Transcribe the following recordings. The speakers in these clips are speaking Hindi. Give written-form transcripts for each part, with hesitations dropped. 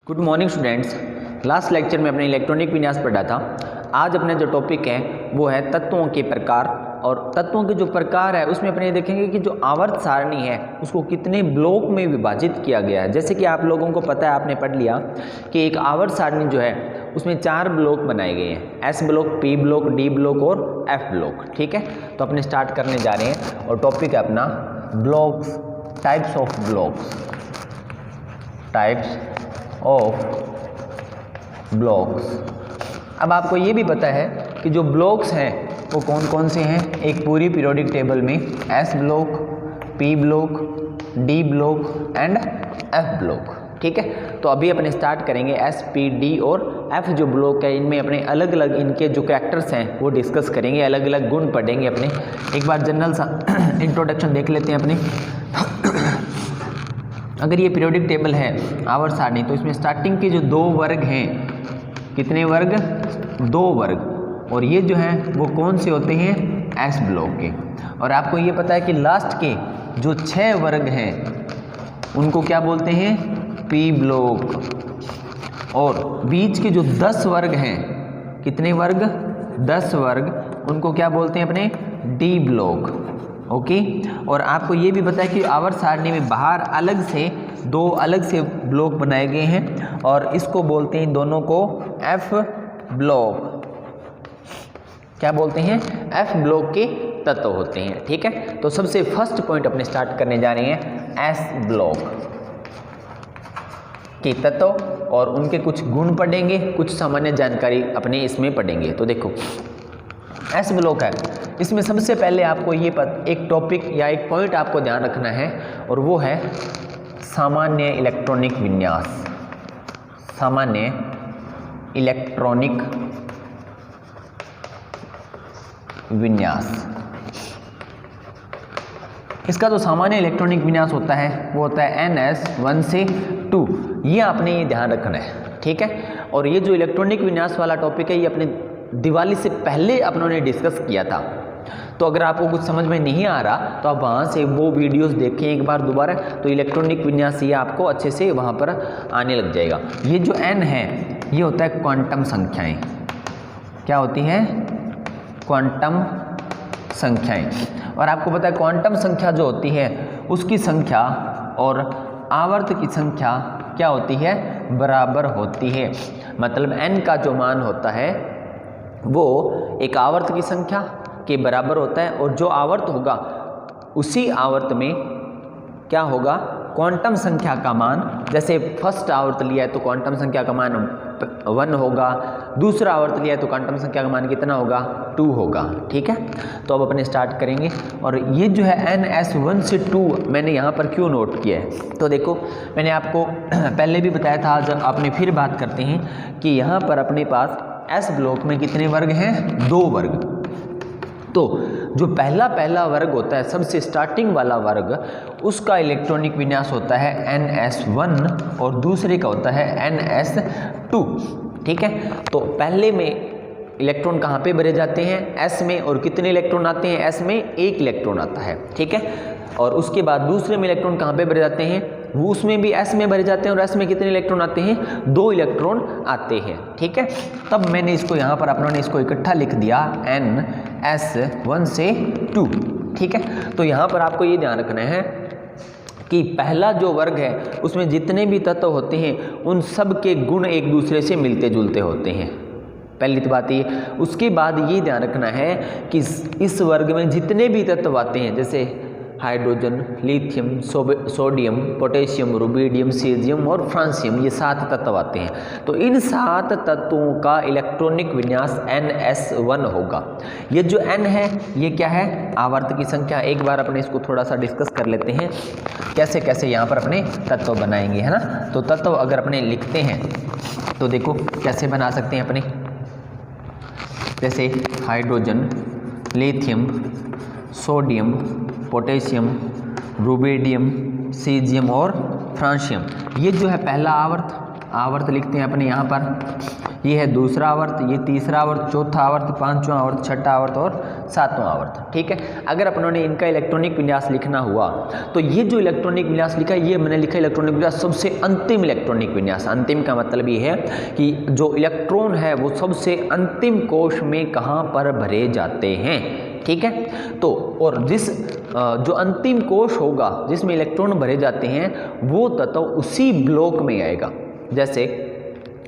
Good morning students. Last lecture में अपने इलेक्ट्रॉनिक विन्यास पढ़ा था। आज अपने जो टॉपिक है वो है तत्वों के प्रकार। और तत्वों के जो प्रकार है उसमें अपने देखेंगे कि जो आवर्त सारणी है उसको कितने ब्लॉक में विभाजित किया गया है। जैसे कि आप लोगों को पता है, आपने पढ़ लिया कि एक आवर्त सारणी जो है उसमें 4 ब्लॉक बनाए गए हैं, S block, P block, D block और एफ ब्लॉक। ठीक है, तो अपने स्टार्ट करने जा रहे हैं और टॉपिक है अपना blocks, types of blocks, types of blocks. अब आपको ये भी पता है कि जो ब्लॉक्स हैं वो कौन कौन से हैं। एक पूरी पीरियोडिक टेबल में S block, P block, D block and F block. ठीक है, तो अभी अपने स्टार्ट करेंगे एस, पी, डी और एफ जो ब्लॉक है, इनमें अपने अलग अलग इनके जो कैरेक्टर्स हैं वो डिस्कस करेंगे, अलग अलग गुण पढ़ेंगे अपने। एक बार जनरल सा इंट्रोडक्शन देख लेते हैं अपने। अगर ये पीरियोडिक टेबल है आवर्त सारणी, तो इसमें स्टार्टिंग के जो 2 वर्ग हैं, कितने वर्ग? 2 वर्ग, और ये जो हैं वो कौन से होते हैं? एस ब्लॉक के। और आपको ये पता है कि लास्ट के जो 6 वर्ग हैं उनको क्या बोलते हैं? P block. और बीच के जो 10 वर्ग हैं, कितने वर्ग? 10 वर्ग, उनको क्या बोलते हैं अपने? D block. ओके, और आपको ये भी पता है कि आवर्त सारणी में बाहर अलग से 2 अलग से ब्लॉक बनाए गए हैं और इसको बोलते हैं दोनों को एफ ब्लॉक। क्या बोलते हैं? एफ ब्लॉक के तत्व होते हैं। ठीक है, तो सबसे फर्स्ट पॉइंट अपने स्टार्ट करने जा रहे हैं एस ब्लॉक के तत्व और उनके कुछ गुण पढ़ेंगे, कुछ सामान्य जानकारी अपने इसमें पढ़ेंगे। तो देखो एस ब्लॉक है, इसमें सबसे पहले आपको ये एक टॉपिक या एक पॉइंट आपको ध्यान रखना है और वो है सामान्य इलेक्ट्रॉनिक विन्यास। सामान्य इलेक्ट्रॉनिक विन्यास। इसका जो सामान्य इलेक्ट्रॉनिक विन्यास होता है वो होता है NS1 से 2। ये आपने ये ध्यान रखना है। ठीक है, और ये जो इलेक्ट्रॉनिक विन्यास वाला टॉपिक है ये अपने दिवाली से पहले अपनों ने डिस्कस किया था। तो अगर आपको कुछ समझ में नहीं आ रहा तो आप वहाँ से वो वीडियोस देखें एक बार दोबारा, तो इलेक्ट्रॉनिक विन्यास ये आपको अच्छे से वहाँ पर आने लग जाएगा। ये जो n है ये होता है क्वांटम संख्याएं। क्या होती हैं? क्वांटम संख्याएं। और आपको पता है क्वांटम संख्या जो होती है उसकी संख्या और आवर्त की संख्या क्या होती है? बराबर होती है। मतलब n का जो मान होता है वो एक आवर्त की संख्या के बराबर होता है और जो आवर्त होगा उसी आवर्त में क्या होगा? क्वांटम संख्या का मान। जैसे फर्स्ट आवर्त लिया है तो क्वांटम संख्या का मान 1 होगा, दूसरा आवर्त लिया है तो क्वांटम संख्या का मान कितना होगा? 2 होगा। ठीक है, तो अब अपने स्टार्ट करेंगे। और ये जो है NS1 से 2 मैंने यहाँ पर क्यों नोट किया है? तो देखो मैंने आपको पहले भी बताया था, आज आपने फिर बात करते हैं कि यहाँ पर अपने पास एस ब्लॉक में कितने वर्ग हैं? 2 वर्ग। तो जो पहला वर्ग होता है, सबसे स्टार्टिंग वाला वर्ग, उसका इलेक्ट्रॉनिक विन्यास होता है NS1 और दूसरे का होता है NS2। ठीक है, तो पहले में इलेक्ट्रॉन कहाँ पे भरे जाते हैं? S में। और कितने इलेक्ट्रॉन आते हैं? S में 1 इलेक्ट्रॉन आता है। ठीक है, और उसके बाद दूसरे में इलेक्ट्रॉन कहाँ पे भरे जाते हैं? वो उसमें भी S में भरे जाते हैं और S में कितने इलेक्ट्रॉन आते हैं? 2 इलेक्ट्रॉन आते हैं। ठीक है, तब मैंने इसको यहाँ पर अपनों ने इसको इकट्ठा लिख दिया NS1 से 2। ठीक है, तो यहाँ पर आपको ये ध्यान रखना है कि पहला जो वर्ग है उसमें जितने भी तत्व होते हैं उन सब के गुण एक दूसरे से मिलते जुलते होते हैं। पहली तो बात ये। उसके बाद ये ध्यान रखना है कि इस वर्ग में जितने भी तत्व आते हैं, जैसे hydrogen, lithium, sodium, potassium, rubidium, caesium और फ्रांसियम, ये 7 तत्व आते हैं। तो इन 7 तत्वों का इलेक्ट्रॉनिक विन्यास NS1 होगा। ये जो n है ये क्या है? आवर्त की संख्या। एक बार अपने इसको थोड़ा सा डिस्कस कर लेते हैं कैसे कैसे यहाँ पर अपने तत्व बनाएंगे, है ना। तो तत्व अगर अपने लिखते हैं तो देखो कैसे बना सकते हैं अपने। जैसे hydrogen, lithium, sodium, potassium, rubidium, caesium और फ्रांसियम, ये जो है पहला आवर्त लिखते हैं अपने यहाँ पर। ये है दूसरा आवर्त, ये तीसरा आवर्त, चौथा आवर्त, पांचवा आवर्त, छठा आवर्त और सातवां आवर्त। ठीक है, अगर अपनों ने इनका इलेक्ट्रॉनिक विन्यास लिखना हुआ तो ये जो इलेक्ट्रॉनिक विन्यास लिखा है, ये मैंने लिखा इलेक्ट्रॉनिक विन्यास सबसे अंतिम इलेक्ट्रॉनिक विन्यास। अंतिम का मतलब ये है कि जो इलेक्ट्रॉन है वो सबसे अंतिम कोश में कहाँ पर भरे जाते हैं। ठीक है, तो और जो अंतिम कोश होगा जिसमें इलेक्ट्रॉन भरे जाते हैं वो तत्व उसी ब्लॉक में आएगा। जैसे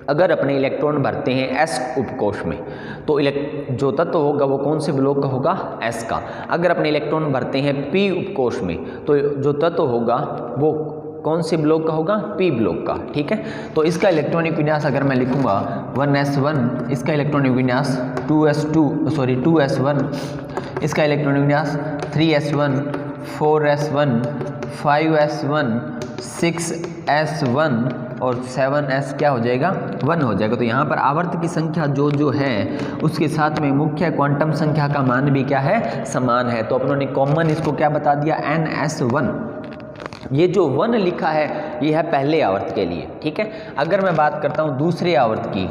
अगर अपने इलेक्ट्रॉन भरते हैं एस उपकोश में तो जो तत्व होगा वो कौन से ब्लॉक का होगा, एस का। अगर अपने इलेक्ट्रॉन भरते हैं पी उपकोश में तो जो तत्व होगा वो कौन से ब्लॉक का होगा, पी ब्लॉक का। ठीक है, तो इसका इलेक्ट्रॉनिक विन्यास अगर मैं लिखूंगा 1s1, इसका इलेक्ट्रॉनिक विन्यास 2s1, इसका इलेक्ट्रॉनिक विन्यास 3s1, 4s1, 5s1, 6s1 और 7s क्या हो जाएगा, 1 हो जाएगा। तो यहाँ पर आवर्त की संख्या जो है उसके साथ में मुख्य क्वांटम संख्या का मान भी क्या है, समान है। तो अपनों ने कॉमन इसको क्या बता दिया, ns1। ये जो 1 लिखा है ये है पहले आवर्त के लिए। ठीक है, अगर मैं बात करता हूँ दूसरे आवर्त की,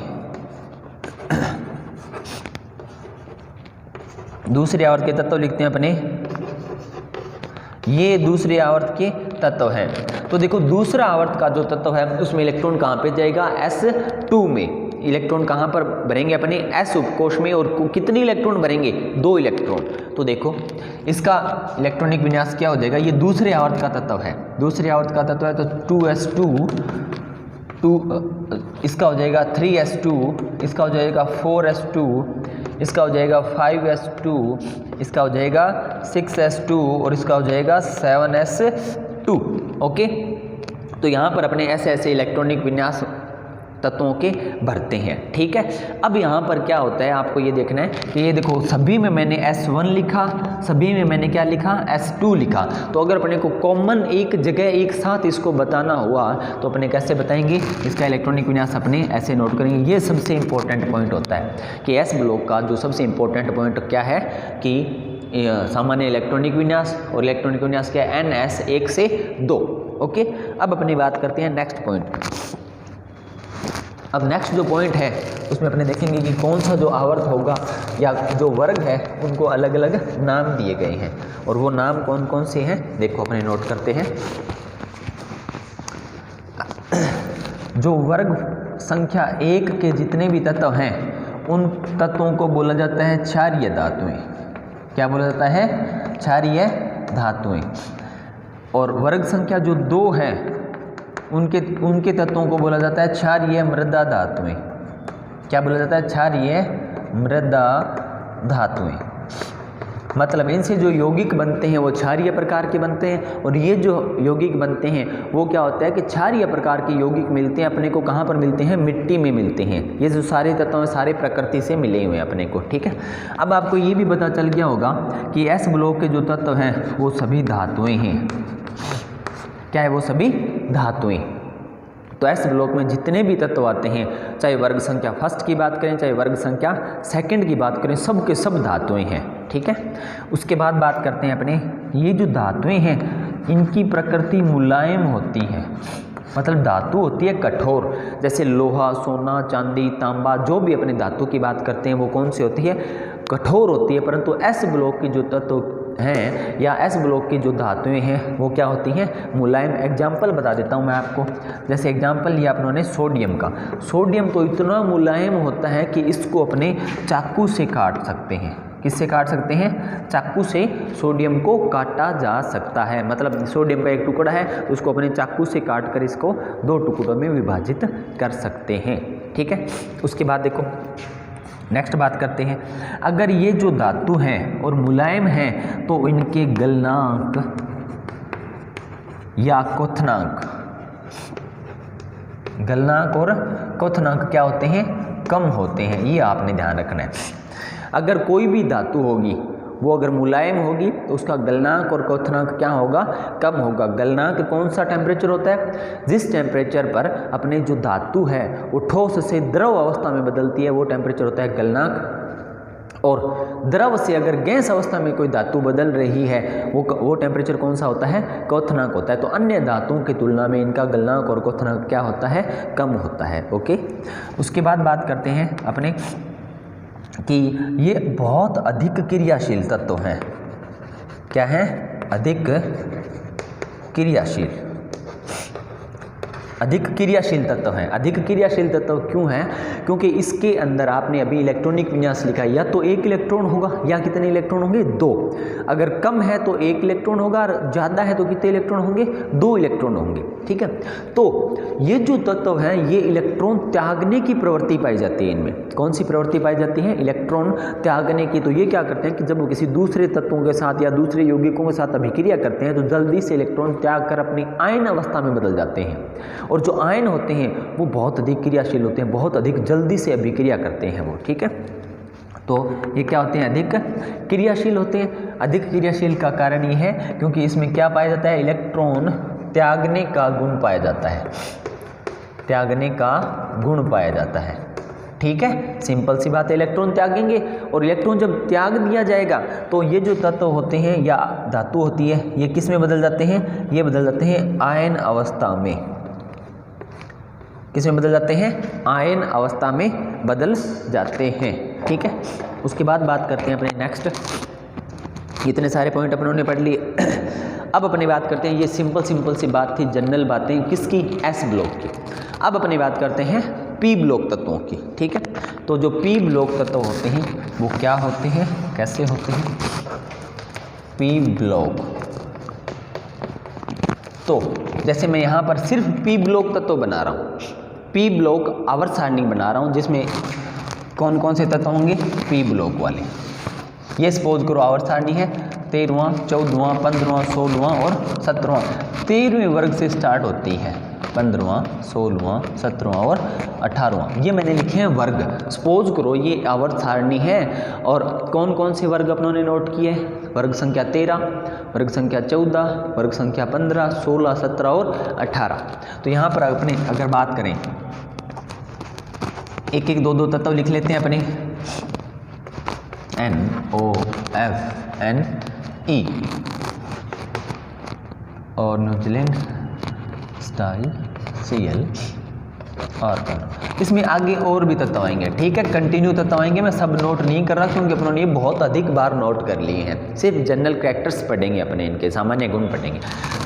दूसरे आवर्त के तत्व लिखते हैं अपने, ये दूसरे आवर्त के तत्व हैं। तो देखो दूसरा आवर्त का जो तत्व है उसमें इलेक्ट्रॉन कहाँ पे जाएगा, S2 में। इलेक्ट्रॉन कहाँ पर भरेंगे अपने एस उपकोश में, और कितने इलेक्ट्रॉन भरेंगे, 2 इलेक्ट्रॉन। तो देखो इसका इलेक्ट्रॉनिक विन्यास क्या हो जाएगा, ये दूसरे आवर्त का तत्व है, दूसरे आवर्त का तत्व है तो 2s2, इसका हो जाएगा 3s2, इसका हो जाएगा 4s2, इसका हो जाएगा 5s2, इसका हो जाएगा 6s2 और इसका हो जाएगा 7s2। ओके, तो यहाँ पर अपने ऐसे ऐसे इलेक्ट्रॉनिक विन्यास तत्वों के भरते हैं। ठीक है, अब यहाँ पर क्या होता है आपको ये देखना है कि ये देखो सभी में मैंने S1 लिखा, सभी में मैंने क्या लिखा, S2 लिखा। तो अगर अपने को कॉमन एक जगह एक साथ इसको बताना हुआ तो अपने कैसे बताएंगे, इसका इलेक्ट्रॉनिक विन्यास अपने ऐसे नोट करेंगे। ये सबसे इंपॉर्टेंट पॉइंट होता है कि एस ब्लॉक का जो सबसे इंपॉर्टेंट पॉइंट क्या है कि सामान्य इलेक्ट्रॉनिक विन्यास, और इलेक्ट्रॉनिक विन्यास क्या है, NS 1 से 2। ओके, अब अपनी बात करते हैं नेक्स्ट पॉइंट। अब नेक्स्ट जो पॉइंट है उसमें अपने देखेंगे कि कौन सा जो आवर्त होगा या जो वर्ग है उनको अलग अलग नाम दिए गए हैं, और वो नाम कौन कौन से हैं देखो अपने नोट करते हैं। जो वर्ग संख्या 1 के जितने भी तत्व हैं उन तत्वों को बोला जाता है क्षारीय धातुएं। क्या बोला जाता है, क्षारीय धातुएं। और वर्ग संख्या जो 2 है उनके तत्वों को बोला जाता है क्षारीय मृदा धातुएं। क्या बोला जाता है, क्षारीय मृदा धातुएं। मतलब इनसे जो यौगिक बनते हैं वो क्षारीय प्रकार के बनते हैं, और ये जो यौगिक बनते हैं वो क्या होता है कि क्षारीय प्रकार के यौगिक मिलते हैं अपने को, कहाँ पर मिलते हैं, मिट्टी में मिलते हैं। ये जो सारे तत्व हैं सारे प्रकृति से मिले हुए हैं अपने को। ठीक है, अब आपको ये भी पता चल गया होगा कि एस ब्लॉक के जो तत्व हैं वो सभी धातुएं हैं। क्या है, वो सभी धातुएं। तो एस ब्लॉक में जितने भी तत्व आते हैं, चाहे वर्ग संख्या फर्स्ट की बात करें चाहे वर्ग संख्या सेकंड की बात करें, सब के सब धातुएं हैं। ठीक है, उसके बाद बात करते हैं अपने, ये जो धातुएं हैं इनकी प्रकृति मुलायम होती है। मतलब धातु होती है कठोर, जैसे लोहा, सोना, चांदी, तांबा, जो भी अपने धातु की बात करते हैं वो कौन सी होती है, कठोर होती है। परंतु एस ब्लॉक की जो तत्व हैं या एस ब्लॉक की जो धातुएं हैं वो क्या होती हैं, मुलायम। एग्जाम्पल बता देता हूँ मैं आपको, जैसे एग्जाम्पल लिया अपनों सोडियम का। सोडियम तो इतना मुलायम होता है कि इसको अपने चाकू से काट सकते हैं। किससे काट सकते हैं, चाकू से सोडियम को काटा जा सकता है। मतलब सोडियम का एक टुकड़ा है उसको अपने चाकू से काट कर इसको 2 टुकड़ों में विभाजित कर सकते हैं। ठीक है, उसके बाद देखो नेक्स्ट बात करते हैं, अगर ये जो धातु हैं और मुलायम हैं तो इनके गलनांक या क्वथनांक, गलनांक और क्वथनांक क्या होते हैं, कम होते हैं। ये आपने ध्यान रखना है। अगर कोई भी धातु होगी वो अगर मुलायम होगी तो उसका गलनांक और क्वथनांक क्या होगा, कम होगा। गलनांक कौन सा टेम्परेचर होता है, जिस टेम्परेचर पर अपने जो धातु है वो ठोस से द्रव अवस्था में बदलती है वो टेम्परेचर होता है गलनांक। और द्रव से अगर गैस अवस्था में कोई धातु बदल रही है वो टेम्परेचर कौन सा होता है, क्वथनांक होता है। तो अन्य धातुओं की तुलना में इनका गलनांक और क्वथनांक क्या होता है, कम होता है। ओके, उसके बाद बात करते हैं अपने कि ये बहुत अधिक क्रियाशील तत्व हैं। क्या है, अधिक क्रियाशील, अधिक क्रियाशील तत्व हैं। अधिक क्रियाशील तत्व क्यों हैं, क्योंकि इसके अंदर आपने अभी इलेक्ट्रॉनिक विन्यास लिखा है, या तो एक इलेक्ट्रॉन होगा या कितने इलेक्ट्रॉन होंगे, 2। अगर कम है तो एक इलेक्ट्रॉन होगा और ज़्यादा है तो कितने इलेक्ट्रॉन होंगे, 2 इलेक्ट्रॉन होंगे। ठीक है, तो ये जो तत्व हैं ये इलेक्ट्रॉन त्यागने की प्रवृत्ति पाई जाती है इनमें। कौन सी प्रवृत्ति पाई जाती है, इलेक्ट्रॉन त्यागने की। तो ये क्या करते हैं कि जब वो किसी दूसरे तत्वों के साथ या दूसरे यौगिकों के साथ अभिक्रिया करते हैं तो जल्दी से इलेक्ट्रॉन त्याग कर अपनी आयन अवस्था में बदल जाते हैं। और जो आयन होते हैं वो बहुत अधिक क्रियाशील होते हैं, बहुत अधिक जल्दी से अभिक्रिया करते हैं वो। ठीक है, तो ये क्या होते हैं, अधिक क्रियाशील होते हैं। अधिक क्रियाशील का कारण ये है क्योंकि इसमें क्या पाया जाता है, इलेक्ट्रॉन त्यागने का गुण पाया जाता है, त्यागने का गुण पाया जाता है। ठीक है, सिंपल सी बात है, इलेक्ट्रॉन त्यागेंगे और इलेक्ट्रॉन जब त्याग दिया जाएगा तो ये जो तत्व होते हैं या धातु होती है ये किस में बदल जाते हैं, ये बदल जाते हैं आयन अवस्था में। किस में बदल जाते हैं, आयन अवस्था में बदल जाते हैं। ठीक है, उसके बाद बात करते हैं अपने नेक्स्ट। इतने सारे पॉइंट अपनों ने पढ़ लिए। अब अपनी बात करते हैं, ये सिंपल सी बात थी, जनरल बातें किसकी, एस ब्लॉक की। अब अपनी बात करते हैं पी ब्लॉक तत्वों की। ठीक है, तो जो पी ब्लॉक तत्व होते हैं वो क्या होते हैं, कैसे होते हैं, पी ब्लॉक। तो जैसे मैं यहाँ पर सिर्फ पी ब्लॉक तत्व बना रहा हूँ, पी ब्लॉक आवर्त सारणी बना रहा हूँ जिसमें कौन कौन से तत्व होंगे, पी ब्लॉक वाले। ये सपोज करो आवर्त सारणी है 13वां, 14वां, 15वां, 16वां और 17वां। 13वें वर्ग से स्टार्ट होती है, 15वां, 16वां, 17वां और 18वां। ये मैंने लिखे हैं वर्ग। सपोज करो ये आवर्त सारणी है और कौन कौन से वर्ग अपनों ने नोट किए, वर्ग संख्या 13, वर्ग संख्या 14, वर्ग संख्या 15, 16, 17 और 18। तो यहाँ पर अपने अगर बात करें एक एक दो तत्व लिख लेते हैं अपने, NOFNE और न्यूजीलैंड स्टाइल Cl आर्गन। इसमें आगे और भी तत्व आएंगे। ठीक है, कंटिन्यू तत्व आएंगे, मैं सब नोट नहीं कर रहा क्योंकि अपनों ने ये बहुत अधिक बार नोट कर लिए हैं। सिर्फ जनरल कैरेक्टर्स पढ़ेंगे अपने, इनके सामान्य गुण पढ़ेंगे।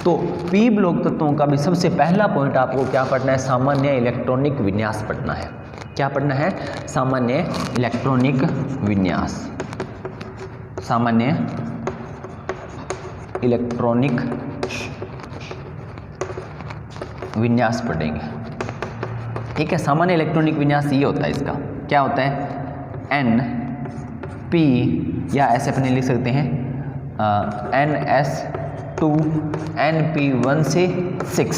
तो पी ब्लॉक तत्वों का भी सबसे पहला पॉइंट आपको क्या पढ़ना है, सामान्य इलेक्ट्रॉनिक विन्यास पढ़ना है। क्या पढ़ना है, सामान्य इलेक्ट्रॉनिक विन्यास, सामान्य इलेक्ट्रॉनिक विन्यास पढ़ेंगे। ठीक है, सामान्य इलेक्ट्रॉनिक विन्यास ये होता है, इसका क्या होता है, NP या ऐसे अपने लिख सकते हैं NS2 NP1 से 6,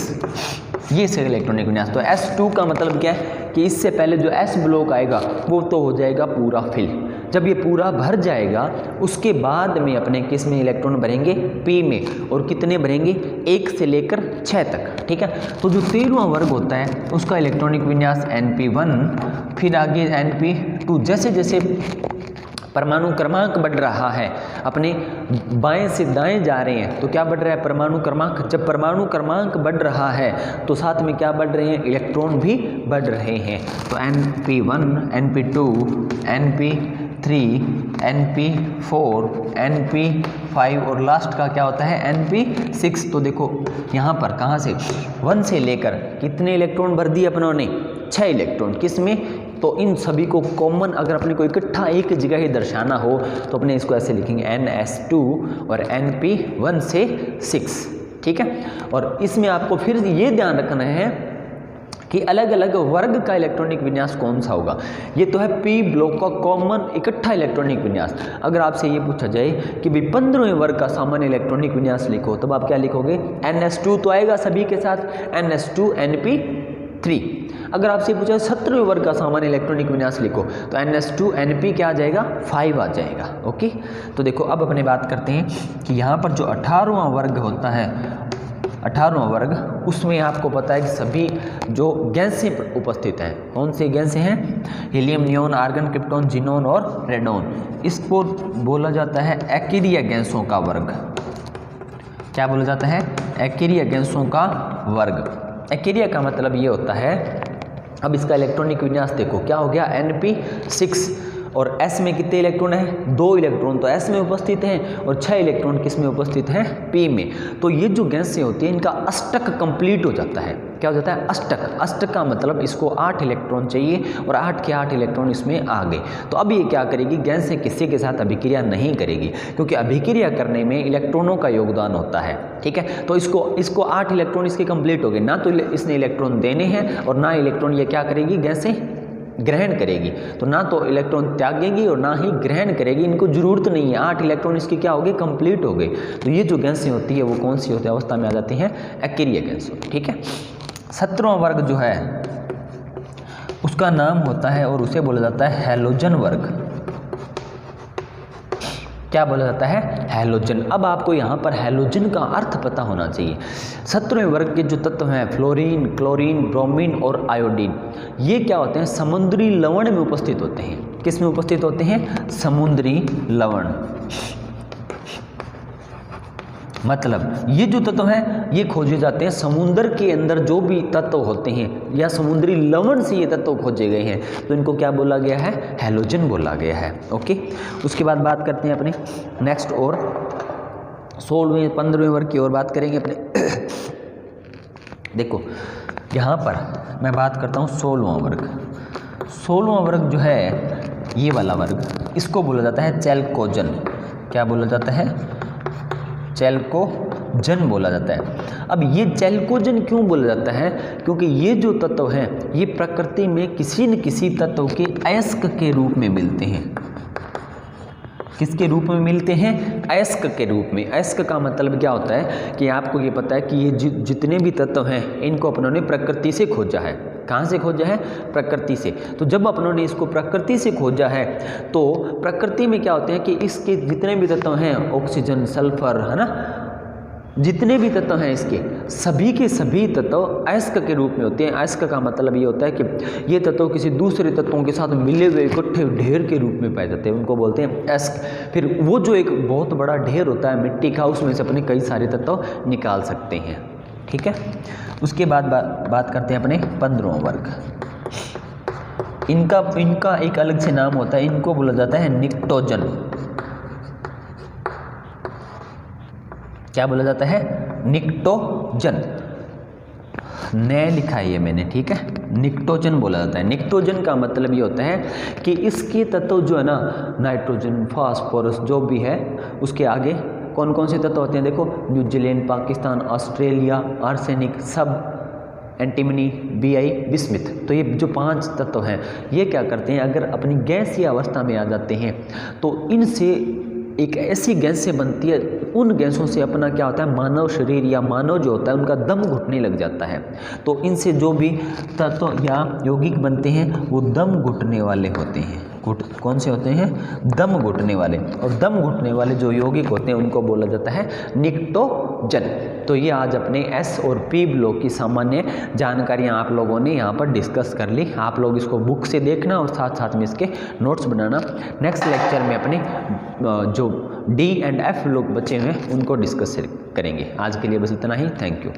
ये से इलेक्ट्रॉनिक विन्यास। तो S2 का मतलब क्या है कि इससे पहले जो S ब्लॉक आएगा वो तो हो जाएगा पूरा फिल। जब ये पूरा भर जाएगा उसके बाद में अपने किस में इलेक्ट्रॉन भरेंगे, P में। और कितने भरेंगे, 1 से लेकर 6 तक। ठीक है, तो जो 13वां वर्ग होता है उसका इलेक्ट्रॉनिक विन्यास NP1, फिर आगे NP2। जैसे जैसे परमाणु क्रमांक बढ़ रहा है, अपने बाएं से दाएं जा रहे हैं, तो क्या बढ़ रहा है, परमाणु क्रमांक। जब परमाणु क्रमांक बढ़ रहा है तो साथ में क्या बढ़ रहे हैं, इलेक्ट्रॉन भी बढ़ रहे हैं। तो NP1, NP2, NP3, NP4, NP5 और लास्ट का क्या होता है, NP6। तो देखो यहाँ पर कहाँ से 1 से लेकर कितने इलेक्ट्रॉन भर दिए अपनों ने, 6 इलेक्ट्रॉन। किस में, तो इन सभी को कॉमन अगर अपने को इकट्ठा एक जगह ही दर्शाना हो तो अपने इसको ऐसे लिखेंगे NS2 और NP1 से 6। ठीक है, और इसमें आपको फिर ये ध्यान रखना है कि अलग अलग वर्ग का इलेक्ट्रॉनिक विन्यास कौन सा होगा। ये तो है पी ब्लॉक का कॉमन इकट्ठा इलेक्ट्रॉनिक विन्यास। अगर आपसे ये पूछा जाए कि भाई 15वें वर्ग का सामान्य इलेक्ट्रॉनिक विन्यास लिखो, तब आप क्या लिखोगे, NS2 तो आएगा सभी के साथ, NS2 NP3। अगर आपसे पूछा 17वें वर्ग का सामान्य इलेक्ट्रॉनिक विन्यास लिखो तो NS2 NP क्या आ जाएगा, 5 आ जाएगा। ओके, तो देखो अब अपने बात करते हैं कि यहाँ पर जो 18वां वर्ग होता है, 18वां वर्ग, उसमें आपको पता है कि सभी जो गैसें उपस्थित हैं, कौन सी गैसें हैं, helium, neon, argon, krypton, xenon और रेडोन। इसको बोला जाता है एक्रिया गैसों का वर्ग। क्या बोला जाता है? एक्रिया गैसों का वर्ग। एक्रिया का मतलब ये होता है, अब इसका इलेक्ट्रॉनिक विन्यास देखो, क्या हो गया, Np6, और S में कितने इलेक्ट्रॉन हैं? 2 इलेक्ट्रॉन तो S में उपस्थित हैं और 6 इलेक्ट्रॉन किस में उपस्थित हैं? P में। तो ये जो गैसें होती हैं इनका अष्टक कंप्लीट हो जाता है। क्या हो जाता है? अष्टक। अष्टक का मतलब इसको 8 इलेक्ट्रॉन चाहिए और 8 के 8 इलेक्ट्रॉन इसमें आ गए। तो अब ये क्या करेगी? गैसें किसी के साथ अभिक्रिया नहीं करेगी, क्योंकि अभिक्रिया करने में इलेक्ट्रॉनों का योगदान होता है। ठीक है, तो इसको 8 इलेक्ट्रॉन इसके कंप्लीट हो गए, ना तो इसने इलेक्ट्रॉन देने हैं और ना इलेक्ट्रॉन ये क्या करेगी? गैसें ग्रहण करेगी। तो ना तो इलेक्ट्रॉन त्यागेगी और ना ही ग्रहण करेगी, इनको जरूरत नहीं है। 8 इलेक्ट्रॉन इसके क्या हो गए? कंप्लीट हो गए। तो ये जो गैसें होती है वो कौन सी होती है? अवस्था में आ जाती हैं एक्रिया गैस। ठीक है, 17वां वर्ग जो है उसका नाम होता है और उसे बोला जाता है हैलोजन वर्ग। क्या बोला जाता है? हैलोजन। अब आपको यहाँ पर हैलोजन का अर्थ पता होना चाहिए। 17वें वर्ग के जो तत्व हैं फ्लोरीन, क्लोरीन, ब्रोमीन और आयोडीन, ये क्या होते हैं? समुद्री लवण में उपस्थित होते हैं। किस में उपस्थित होते हैं? समुद्री लवण। मतलब ये जो तत्व हैं ये खोजे जाते हैं समुद्र के अंदर, जो भी तत्व होते हैं या समुद्री लवण से ये तत्व खोजे गए हैं, तो इनको क्या बोला गया है? हैलोजन बोला गया है। ओके, उसके बाद बात करते हैं अपने नेक्स्ट और 16वें 15वें वर्ग की ओर बात करेंगे अपने। देखो यहाँ पर मैं बात करता हूँ 16वां वर्ग। 16वां वर्ग जो है ये वाला वर्ग, इसको बोला जाता है चैल्कोजन। क्या बोला जाता है? चैल्कोजन बोला जाता है। अब ये चैल्कोजन क्यों बोला जाता है? क्योंकि ये जो तत्व हैं ये प्रकृति में किसी न किसी तत्व के अयस्क के रूप में मिलते हैं। किसके रूप में मिलते हैं? अयस्क के रूप में। अयस्क का मतलब क्या होता है कि आपको ये पता है कि ये जितने भी तत्व हैं इनको अपनों ने प्रकृति से खोजा है। कहाँ से खोजा है? प्रकृति से। तो जब अपनों ने इसको प्रकृति से खोजा है तो प्रकृति में क्या होते हैं कि इसके जितने भी तत्व हैं, ऑक्सीजन, सल्फर, है ना, जितने भी तत्व हैं इसके सभी के सभी तत्व अयस्क के रूप में होते हैं। अयस्क का मतलब ये होता है कि ये तत्व किसी दूसरे तत्वों के साथ मिले हुए इकट्ठे ढेर के रूप में पाए जाते हैं, उनको बोलते हैं अयस्क। फिर वो जो एक बहुत बड़ा ढेर होता है मिट्टी का, उसमें से अपने कई सारे तत्व निकाल सकते हैं। ठीक है, उसके बाद बात करते हैं अपने 15वां वर्ग। इनका एक अलग से नाम होता है, इनको बोला जाता है निक्टोजन। क्या बोला जाता है? निक्टोजन। नए लिखा है ये मैंने, ठीक है, निक्टोजन बोला जाता है। निक्टोजन का मतलब ये होता है कि इसके तत्व जो है ना, नाइट्रोजन, फास्फोरस जो भी है, उसके आगे कौन कौन से तत्व होते हैं? देखो, न्यूजीलैंड, पाकिस्तान, ऑस्ट्रेलिया, आर्सेनिक, सब, एंटीमनी, Bi, बिस्मिथ। तो ये जो 5 तत्व हैं ये क्या करते हैं? अगर अपनी गैसीय अवस्था में आ जाते हैं तो इनसे एक ऐसी गैसें बनती है, उन गैसों से अपना क्या होता है? मानव शरीर या मानव जो होता है उनका दम घुटने लग जाता है। तो इनसे जो भी तत्व या यौगिक बनते हैं वो दम घुटने वाले होते हैं। कौन से होते हैं? दम घुटने वाले। और दम घुटने वाले जो यौगिक होते हैं उनको बोला जाता है निक्टोजन। तो ये आज अपने S और P ब्लॉक की सामान्य जानकारियाँ आप लोगों ने यहाँ पर डिस्कस कर ली। आप लोग इसको बुक से देखना और साथ साथ में इसके नोट्स बनाना। नेक्स्ट लेक्चर में अपने जो D and F लोग बचे हुए हैं उनको डिस्कस करेंगे। आज के लिए बस इतना ही। Thank you.